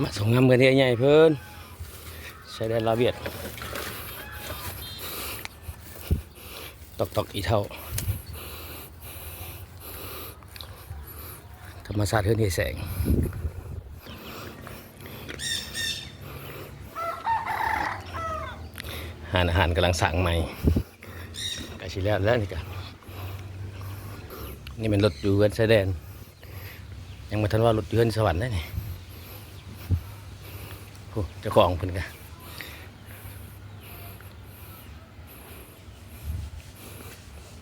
มาส่งงามกันที่ใหญ่เพิ่นชายแดนลาวเวียดตอกอีเท่าธรรมศาสตร์เฮือนเฮแสงอาหารกำลังสั่งใหม่กะชิแล้วนี่กะนี่เป็นรถอยู่เฮือนชายแดนยังมาทันว่ารถอยู่เฮือนสวรรค์ได้นี่เจ้าของเพิ่นกะ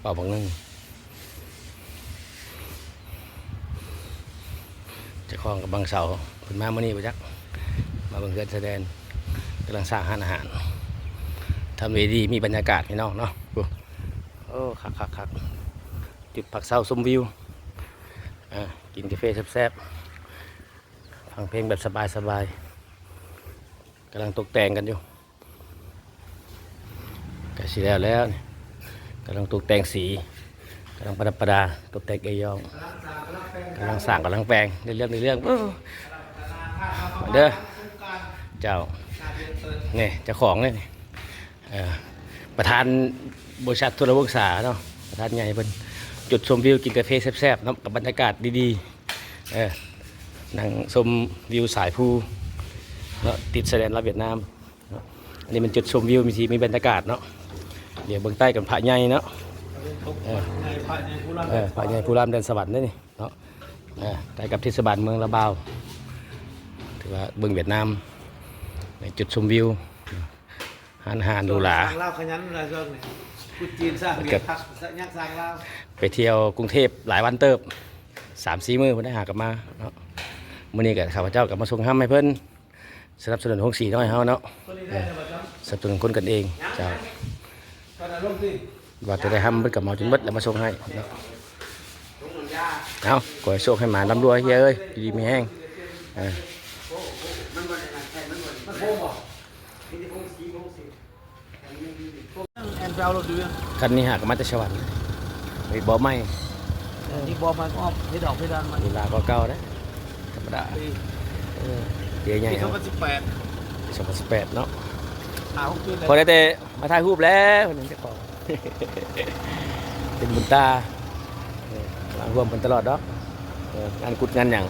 เป่าบังนึงเจ้าของกับบางเสาเพิ่นมาเมื่อนี้ไปจักมาเบิ่งเฮือนชายแดนกำลังสร้างอาหารทำดีมีบรรยากาศพี่น้องเนาะโอ้คักจุดพักเศร้าชมวิวกินกาแฟแซ่บๆฟังเพลงแบบสบายๆกำลังตกแต่งกันอยู่กะสิแล้วนี่กำลังตกแต่งสีกำลังประดับประดาตกแต่งเกยองกำลังสร้างกำลังแปลงในเรื่องเด้อเจ้าเนี่ยเจ้าของเนี่ยประธานบริษัทธุรวงศาเนาะประธานใหญ่เป็นจุดชมวิวกินกาแฟแซ่บๆเนาะกับบรรยากาศดีๆนั่งชมวิวสายภูเนาะติดชายแดนลาวเวียดนามอันนี้มันจุดชมวิวมีบรรยากาศเนาะเดี๋ยวเบื้องใต้กับพระใหญ่เนาะพระใหญ่ภูรามแดนสวรรค์นี่เนาะใกล้กับเทศบาลเมืองละบาวถือว่าเบื้องเวียดนามในจุดชมวิวอาหารดูหราไปเที่ยวกรุงเทพหลายวันเติบ3-4 มื้อเพิ่นได้หากลับมาเนาะมื้อนี้ก็ข้าพเจ้ากลับมาส่งห้ามให้เพิ่นสนับสนุนห้องสีน้อยเฮาเนาะสนับสนุนคนกันเองเจ้าว่าจะได้ห้ามเพิ่นกลับมาจนหมดแล้วมาส่งให้เนาะเอาขอให้โชคให้หมาร่ำรวยเฮ้ยเอ้ยดีมีแห้งคันนี้หากมาจากสวรรค์ไอ้บ่อไม้ที่บ่อมันอ้อมที่ดอกที่ดันมันเวลาก็เก่านะธรรมดาเดี๋ยวใหญ่ครับ2018เนาะพอได้แต่มาถ่ายรูปแล้วคนนึงจะขอเป็นบุญตามาร่วมกันตลอดเนาะงานกุดงานอย่าง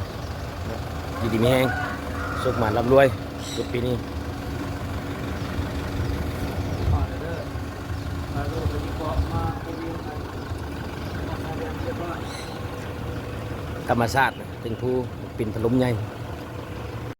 ดีมีแห้งสุขหมานร่ำรวยทุกปีนี้ธรรมชาติเป็นผู้ปิ่นถล่มใหญ่